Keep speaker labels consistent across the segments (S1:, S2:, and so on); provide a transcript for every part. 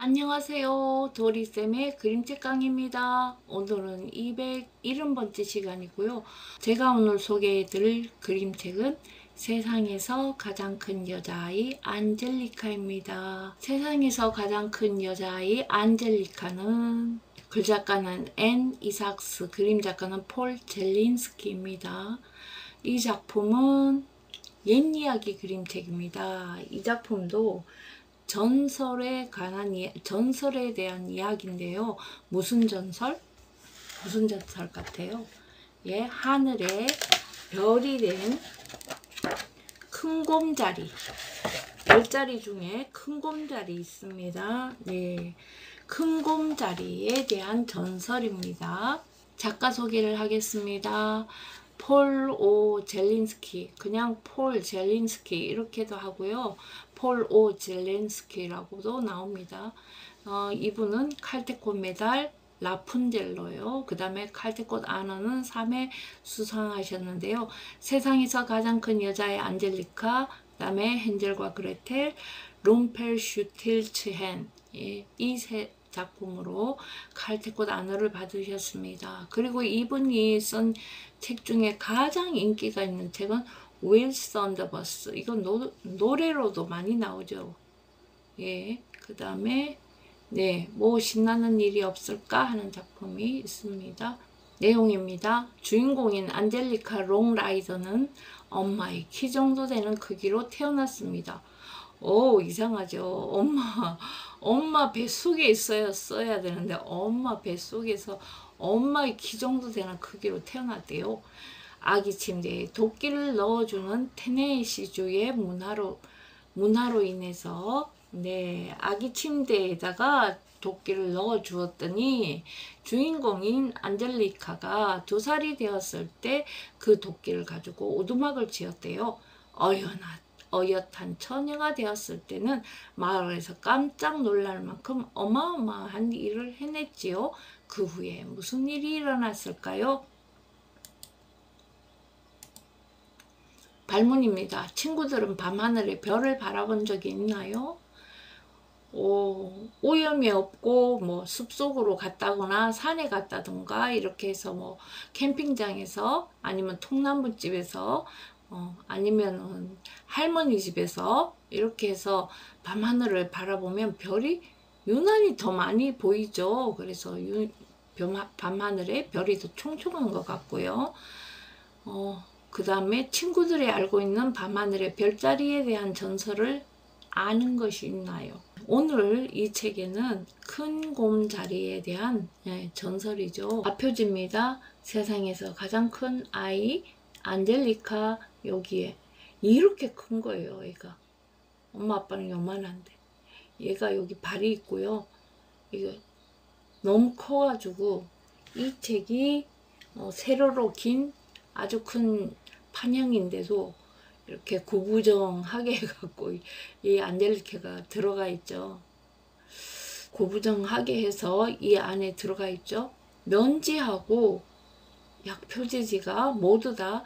S1: 안녕하세요. 도리쌤의 그림책 강의입니다. 오늘은 270번째 시간이고요. 제가 오늘 소개해드릴 그림책은 세상에서 가장 큰 여자아이 안젤리카입니다. 세상에서 가장 큰 여자아이 안젤리카는 글작가는 앤 이삭스, 그림작가는 폴 젤린스키입니다. 이 작품은 옛이야기 그림책입니다. 이 작품도 전설에 대한 이야기인데요. 무슨 전설? 무슨 전설 같아요? 예, 하늘에 별이 된 큰 곰자리, 별자리 중에 큰 곰자리 있습니다. 네, 큰 곰자리에 대한 전설입니다. 작가 소개를 하겠습니다. 폴 오 젤린스키, 그냥 폴 젤린스키 이렇게도 하고요. 폴 오 젤렌스키라고도 나옵니다. 이분은 칼퇴꽃 메달 라푼젤로요. 그 다음에 칼퇴꽃 아너는 3회 수상하셨는데요. 세상에서 가장 큰 여자의 안젤리카, 그 다음에 헨젤과 그레텔, 룸펠슈틸츠헨, 이 세 작품으로 칼퇴꽃 아너를 받으셨습니다. 그리고 이분이 쓴 책 중에 가장 인기가 있는 책은 윌 썬더버스. 이건 노래로도 많이 나오죠. 예, 그 다음에 네, 뭐 신나는 일이 없을까 하는 작품이 있습니다. 내용입니다. 주인공인 안젤리카 롱라이더는 엄마의 키 정도 되는 크기로 태어났습니다. 오, 이상하죠. 엄마 뱃속에 써야 되는데 엄마 뱃속에서 엄마의 키 정도 되는 크기로 태어났대요. 아기 침대에 도끼를 넣어주는 테네시주의 문화로 인해서 네, 아기 침대에다가 도끼를 넣어 주었더니 주인공인 안젤리카가 2살이 되었을 때 그 도끼를 가지고 오두막을 지었대요. 어엿한 처녀가 되었을 때는 마을에서 깜짝 놀랄 만큼 어마어마한 일을 해냈지요. 그 후에 무슨 일이 일어났을까요? 발문입니다. 친구들은 밤하늘에 별을 바라본 적이 있나요? 오염이 없고 뭐 숲속으로 갔다거나 산에 갔다던가 이렇게 해서 뭐 캠핑장에서 아니면 통나무집에서 아니면 할머니 집에서 이렇게 해서 밤하늘을 바라보면 별이 유난히 더 많이 보이죠. 그래서 밤하늘에 별이 더 촘촘한 것 같고요. 그 다음에 친구들이 알고 있는 밤하늘의 별자리에 대한 전설을 아는 것이 있나요? 오늘 이 책에는 큰 곰자리에 대한 전설이죠. 앞표지입니다. 세상에서 가장 큰 아이 안젤리카. 여기에 이렇게 큰 거예요. 얘가 엄마 아빠는 요만한데 얘가 여기 발이 있고요. 이거 너무 커가지고 이 책이 세로로 긴 아주 큰 판형인데도 이렇게 구부정하게 해갖고 이 안젤리카가 들어가 있죠. 구부정하게 해서 이 안에 들어가 있죠. 면지하고 약표지지가 모두 다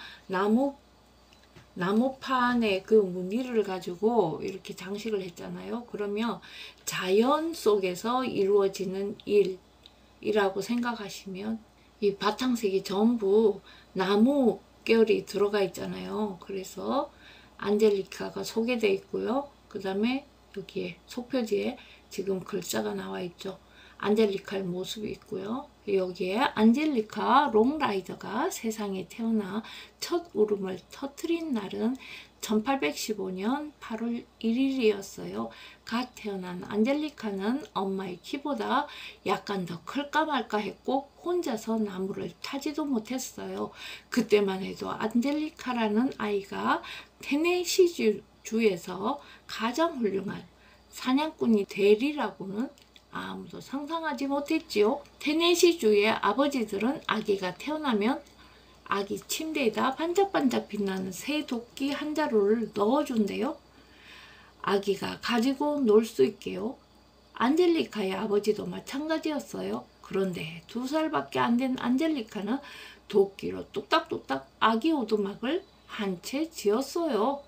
S1: 나무판에 그 무늬를 가지고 이렇게 장식을 했잖아요. 그러면 자연 속에서 이루어지는 일이라고 생각하시면 이 바탕색이 전부 나무 결이 들어가 있잖아요. 그래서 안젤리카가 소개되어 있고요. 그 다음에 여기에 속표지에 지금 글자가 나와 있죠. 안젤리카의 모습이 있고요. 여기에 안젤리카 롱라이더가 세상에 태어나 첫 울음을 터뜨린 날은 1815년 8월 1일이었어요. 갓 태어난 안젤리카는 엄마의 키보다 약간 더 클까 말까 했고 혼자서 나무를 타지도 못했어요. 그때만 해도 안젤리카라는 아이가 테네시주에서 가장 훌륭한 사냥꾼이 되리라고는 아무도 상상하지 못했지요. 테네시주의 아버지들은 아기가 태어나면 아기 침대에다 반짝반짝 빛나는 새 도끼 한 자루를 넣어준대요. 아기가 가지고 놀 수 있게요. 안젤리카의 아버지도 마찬가지였어요. 그런데 2살밖에 안 된 안젤리카는 도끼로 뚝딱뚝딱 아기 오두막을 한 채 지었어요.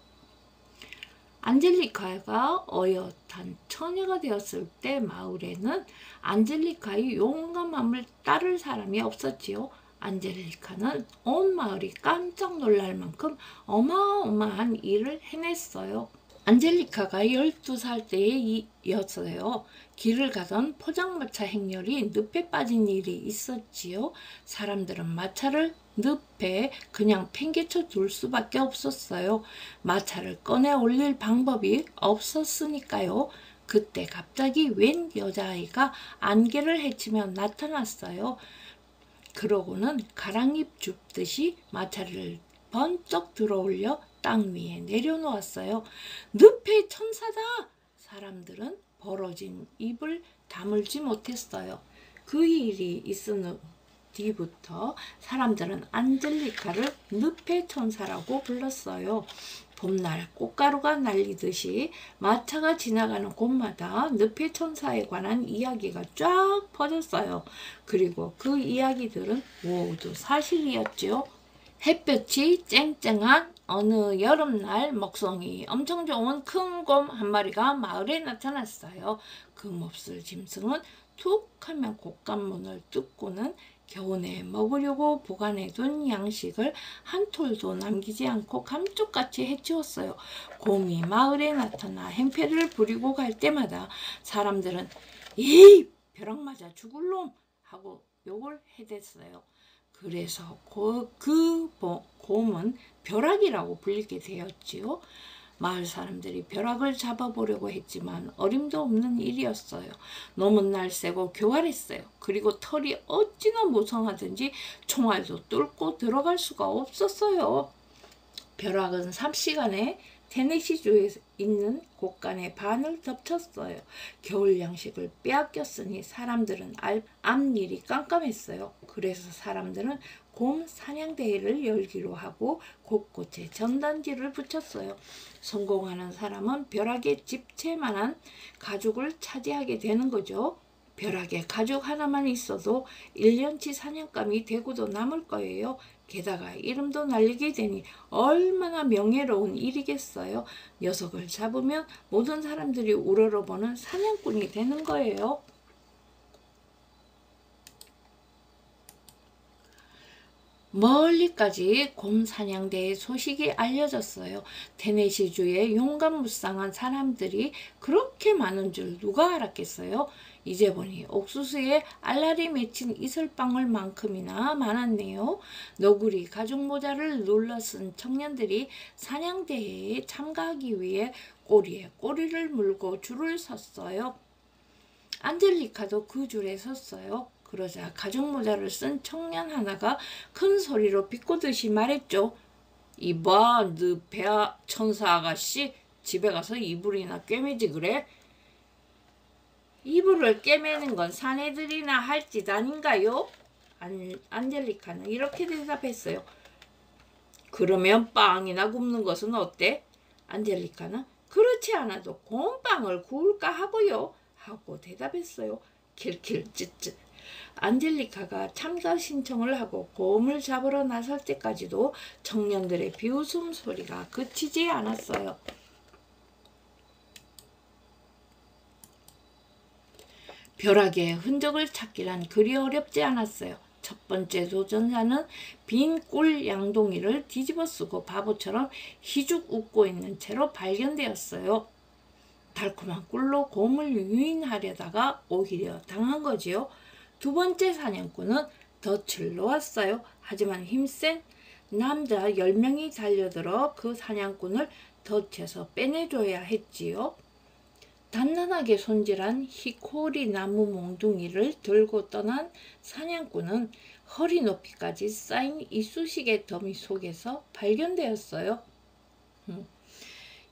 S1: 안젤리카가 어엿한 처녀가 되었을 때 마을에는 안젤리카의 용감함을 따를 사람이 없었지요. 안젤리카는 온 마을이 깜짝 놀랄 만큼 어마어마한 일을 해냈어요. 안젤리카가 12살 때였어요. 길을 가던 포장마차 행렬이 늪에 빠진 일이 있었지요. 사람들은 마차를 늪에 그냥 팽개쳐 둘 수밖에 없었어요. 마차를 꺼내 올릴 방법이 없었으니까요. 그때 갑자기 웬 여자아이가 안개를 헤치며 나타났어요. 그러고는 가랑잎 줍듯이 마차를 번쩍 들어올려 땅 위에 내려놓았어요. 늪의 천사다! 사람들은 벌어진 입을 다물지 못했어요. 그 일이 있은 뒤부터 사람들은 안젤리카를 늪의 천사라고 불렀어요. 봄날 꽃가루가 날리듯이 마차가 지나가는 곳마다 늪의 천사에 관한 이야기가 쫙 퍼졌어요. 그리고 그 이야기들은 모두 사실이었죠. 햇볕이 쨍쨍한 어느 여름날 먹성이 엄청 좋은 큰 곰 한 마리가 마을에 나타났어요. 그 몹쓸 짐승은 툭 하면 곶감문을 뚫고는 겨우내 먹으려고 보관해둔 양식을 한 톨도 남기지 않고 감쪽같이 해치웠어요. 곰이 마을에 나타나 행패를 부리고 갈 때마다 사람들은 이 벼락 맞아 죽을 놈 하고 욕을 해댔어요. 그래서 그 곰은 벼락이라고 불리게 되었지요. 마을 사람들이 벼락을 잡아보려고 했지만 어림도 없는 일이었어요. 놈은 날쌔고 교활했어요. 그리고 털이 어찌나 무성하든지 총알도 뚫고 들어갈 수가 없었어요. 벼락은 삽시간에 테네시주에 있는 곳간의 반을 덮쳤어요. 겨울 양식을 빼앗겼으니 사람들은 앞일이 깜깜했어요. 그래서 사람들은 곰 사냥대회를 열기로 하고 곳곳에 전단지를 붙였어요. 성공하는 사람은 벼락의 집채만한 가죽을 차지하게 되는 거죠. 벼락에 가죽 하나만 있어도 1년치 사냥감이 되고도 남을 거예요. 게다가 이름도 날리게 되니 얼마나 명예로운 일이겠어요. 녀석을 잡으면 모든 사람들이 우러러보는 사냥꾼이 되는 거예요. 멀리까지 곰 사냥대의 소식이 알려졌어요. 테네시주의 용감무쌍한 사람들이 그렇게 많은 줄 누가 알았겠어요? 이제 보니 옥수수에 알알이 맺힌 이슬방울만큼이나 많았네요. 너구리 가죽 모자를 눌러쓴 청년들이 사냥대회에 참가하기 위해 꼬리에 꼬리를 물고 줄을 섰어요. 안젤리카도 그 줄에 섰어요. 그러자 가죽 모자를 쓴 청년 하나가 큰 소리로 비꼬듯이 말했죠. 이봐, 너 배아 천사 아가씨, 집에 가서 이불이나 꿰매지 그래? 이불을 꿰매는 건 사내들이나 할 짓 아닌가요? 안젤리카는 이렇게 대답했어요. 그러면 빵이나 굽는 것은 어때? 안젤리카는 그렇지 않아도 곰빵을 구울까 하고요. 하고 대답했어요. 킬킬 쯧쯧. 안젤리카가 참가 신청을 하고 곰을 잡으러 나설 때까지도 청년들의 비웃음 소리가 그치지 않았어요. 벼락의 흔적을 찾기란 그리 어렵지 않았어요. 첫 번째 도전자는 빈 꿀 양동이를 뒤집어 쓰고 바보처럼 희죽 웃고 있는 채로 발견되었어요. 달콤한 꿀로 곰을 유인하려다가 오히려 당한 거지요. 두 번째 사냥꾼은 덫을 놓았어요. 하지만 힘센 남자 10명이 달려들어 그 사냥꾼을 덫에서 빼내줘야 했지요. 단단하게 손질한 히코리 나무 몽둥이를 들고 떠난 사냥꾼은 허리 높이까지 쌓인 이쑤시개 더미 속에서 발견되었어요.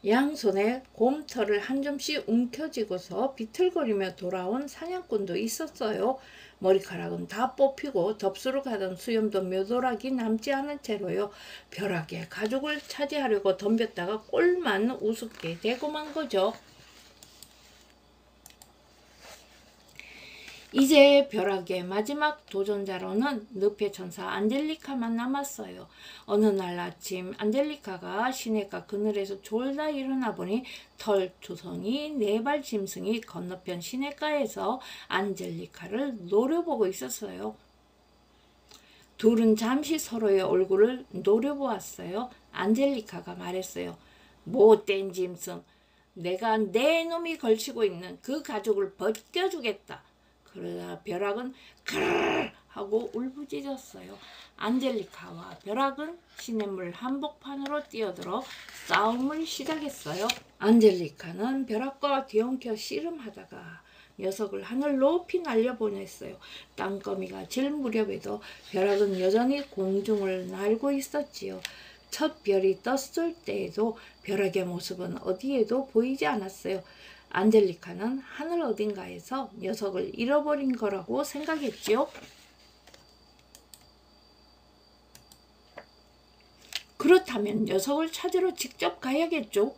S1: 양손에 곰털을 한 점씩 움켜쥐고서 비틀거리며 돌아온 사냥꾼도 있었어요. 머리카락은 다 뽑히고 덥수로 가던 수염도 묘도락이 남지 않은 채로요. 벼락에 가죽을 차지하려고 덤볐다가 꼴만 우습게 되고 만 거죠. 이제 벼락의 마지막 도전자로는 늪의 천사 안젤리카만 남았어요. 어느 날 아침 안젤리카가 시냇가 그늘에서 졸다 일어나 보니 털투성이 4발 짐승이 건너편 시냇가에서 안젤리카를 노려보고 있었어요. 둘은 잠시 서로의 얼굴을 노려보았어요. 안젤리카가 말했어요. 못된 짐승, 내가 내 놈이 걸치고 있는 그 가죽을 벗겨주겠다. 그러다 벼락은 크르르 하고 울부짖었어요. 안젤리카와 벼락은 시냇물 한복판으로 뛰어들어 싸움을 시작했어요. 안젤리카는 벼락과 뒤엉켜 씨름하다가 녀석을 하늘 높이 날려보냈어요. 땅거미가 질 무렵에도 벼락은 여전히 공중을 날고 있었지요. 첫 별이 떴을 때에도 벼락의 모습은 어디에도 보이지 않았어요. 안젤리카는 하늘 어딘가에서 녀석을 잃어버린 거라고 생각했지요. 그렇다면 녀석을 찾으러 직접 가야겠죠.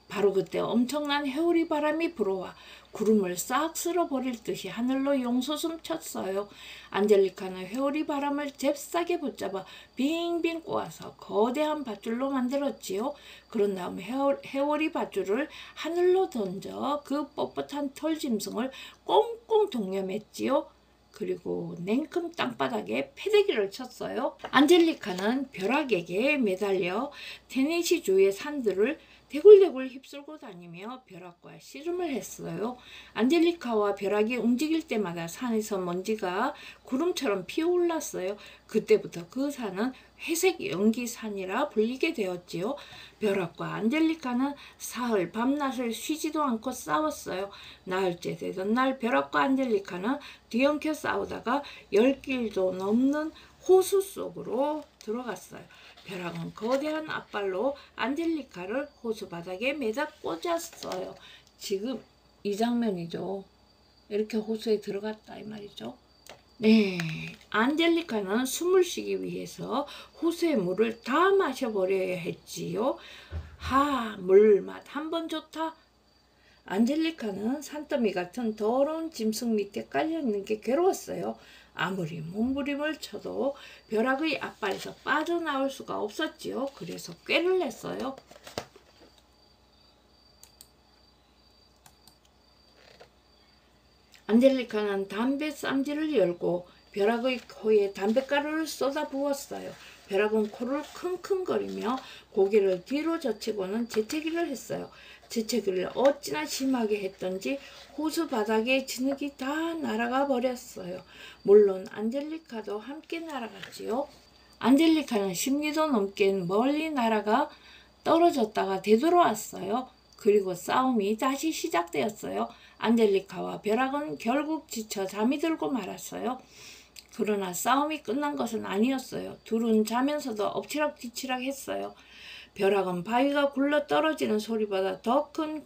S1: 바로 그때 엄청난 해오리 바람이 불어와 구름을 싹 쓸어버릴 듯이 하늘로 용솟음 쳤어요. 안젤리카는 해오리 바람을 잽싸게 붙잡아 빙빙 꼬아서 거대한 밧줄로 만들었지요. 그런 다음 해오리 밧줄을 하늘로 던져 그 뻣뻣한 털짐승을 꽁꽁 동여맸지요. 그리고 냉큼 땅바닥에 패대기를 쳤어요. 안젤리카는 벼락에게 매달려 테네시주의 산들을 대굴대굴 휩쓸고 다니며 벼락과 씨름을 했어요. 안젤리카와 벼락이 움직일 때마다 산에서 먼지가 구름처럼 피어올랐어요. 그때부터 그 산은 회색 연기산이라 불리게 되었지요. 벼락과 안젤리카는 사흘 밤낮을 쉬지도 않고 싸웠어요. 나흘째 되던 날 벼락과 안젤리카는 뒤엉켜 싸우다가 10길도 넘는 호수 속으로 들어갔어요. 벼락은 거대한 앞발로 안젤리카를 호수 바닥에 매다 꽂았어요. 지금 이 장면이죠. 이렇게 호수에 들어갔다 이 말이죠. 네, 안젤리카는 숨을 쉬기 위해서 호수의 물을 다 마셔버려야 했지요. 물맛 한번 좋다. 안젤리카는 산더미 같은 더러운 짐승 밑에 깔려있는 게 괴로웠어요. 아무리 몸부림을 쳐도 벼락의 앞발에서 빠져나올 수가 없었지요. 그래서 꾀를 냈어요. 안젤리카는 담배 쌈지를 열고 벼락의 코에 담뱃가루를 쏟아 부었어요. 벼락은 코를 킁킁거리며 고개를 뒤로 젖히고는 재채기를 했어요. 재채기를 어찌나 심하게 했던지 호수 바닥에 진흙이 다 날아가 버렸어요. 물론 안젤리카도 함께 날아갔지요. 안젤리카는 10리도 넘게 멀리 날아가 떨어졌다가 되돌아왔어요. 그리고 싸움이 다시 시작되었어요. 안젤리카와 벼락은 결국 지쳐 잠이 들고 말았어요. 그러나 싸움이 끝난 것은 아니었어요. 둘은 자면서도 엎치락뒤치락 했어요. 벼락은 바위가 굴러 떨어지는 소리보다 더 큰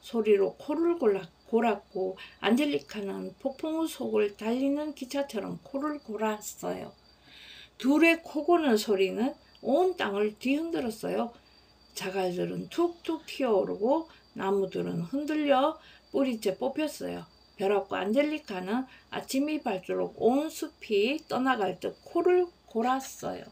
S1: 소리로 코를 골았고 안젤리카는 폭풍우 속을 달리는 기차처럼 코를 골았어요. 둘의 코 고는 소리는 온 땅을 뒤흔들었어요. 자갈들은 툭툭 튀어오르고 나무들은 흔들려 뿌리째 뽑혔어요. 벼락과 안젤리카는 아침이 밝도록 온 숲이 떠나갈 듯 코를 골았어요.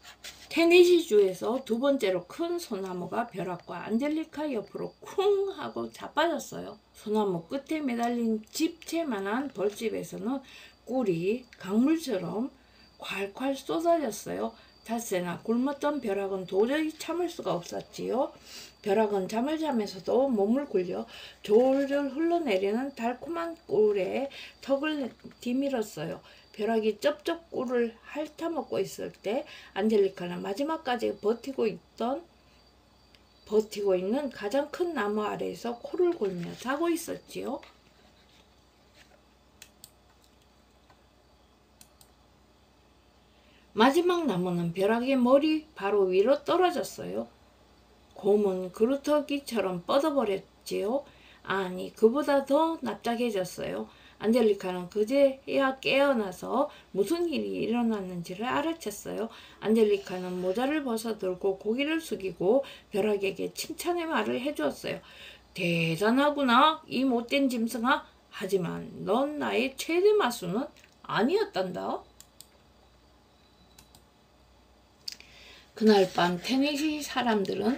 S1: 테네시주에서 두 번째로 큰 소나무가 벼락과 안젤리카 옆으로 쿵 하고 자빠졌어요. 소나무 끝에 매달린 집채만한 벌집에서는 꿀이 강물처럼 콸콸 쏟아졌어요. 닷새나 굶었던 벼락은 도저히 참을 수가 없었지요. 벼락은 잠을 자면서도 몸을 굴려 졸졸 흘러내리는 달콤한 꿀에 턱을 뒤밀었어요. 벼락이 쩝쩝 꿀을 핥아먹고 있을 때 안젤리카는 마지막까지 버티고 있는 가장 큰 나무 아래에서 코를 골며 자고 있었지요. 마지막 나무는 벼락의 머리 바로 위로 떨어졌어요. 곰은 그루터기처럼 뻗어버렸지요. 아니, 그보다 더 납작해졌어요. 안젤리카는 그제야 깨어나서 무슨 일이 일어났는지를 알아챘어요. 안젤리카는 모자를 벗어들고 고개를 숙이고 벼락에게 칭찬의 말을 해주었어요. 대단하구나, 이 못된 짐승아. 하지만 넌 나의 최대 마수는 아니었단다. 그날 밤 테네시 사람들은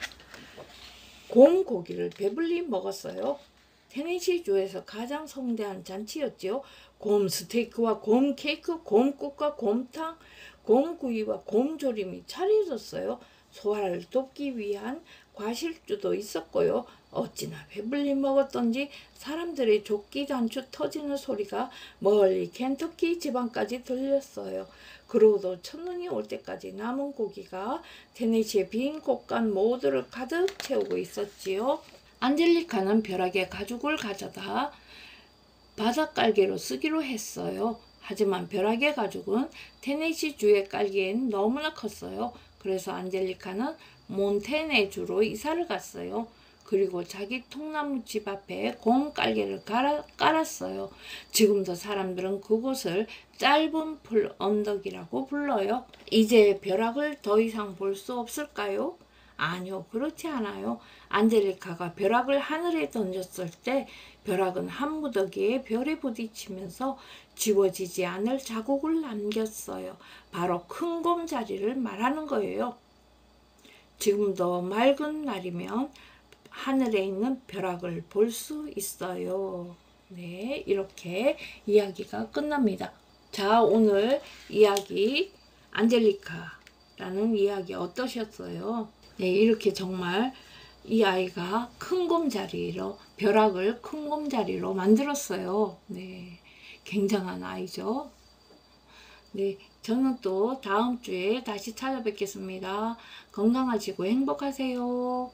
S1: 곰 고기를 배불리 먹었어요. 테네시주에서 가장 성대한 잔치였지요. 곰 스테이크와 곰 케이크, 곰국과 곰탕, 곰구이와 곰조림이 차려졌어요. 소화를 돕기 위한 과실주도 있었고요. 어찌나 배불리 먹었던지 사람들의 조끼 단추 터지는 소리가 멀리 켄터키 지방까지 들렸어요. 그러고도 첫눈이 올 때까지 남은 고기가 테네시의 빈 곳간 모두를 가득 채우고 있었지요. 안젤리카는 벼락에 가죽을 가져다 바닥깔개로 쓰기로 했어요. 하지만 벼락의 가죽은 테네시주의 깔기엔 너무나 컸어요. 그래서 안젤리카는 몬테네주로 이사를 갔어요. 그리고 자기 통나무 집 앞에 곰 깔개를 깔았어요. 지금도 사람들은 그곳을 짧은 풀 언덕이라고 불러요. 이제 벼락을 더 이상 볼 수 없을까요? 아니요, 그렇지 않아요. 안젤리카가 벼락을 하늘에 던졌을 때 벼락은 한 무더기에 별에 부딪히면서 지워지지 않을 자국을 남겼어요. 바로 큰 곰 자리를 말하는 거예요. 지금도 맑은 날이면 하늘에 있는 벼락을 볼 수 있어요. 네, 이렇게 이야기가 끝납니다. 자, 오늘 이야기 안젤리카라는 이야기 어떠셨어요? 네, 이렇게 정말 이 아이가 큰 곰자리로 벼락을 큰 곰자리로 만들었어요. 네, 굉장한 아이죠. 네, 저는 또 다음 주에 다시 찾아뵙겠습니다. 건강하시고 행복하세요.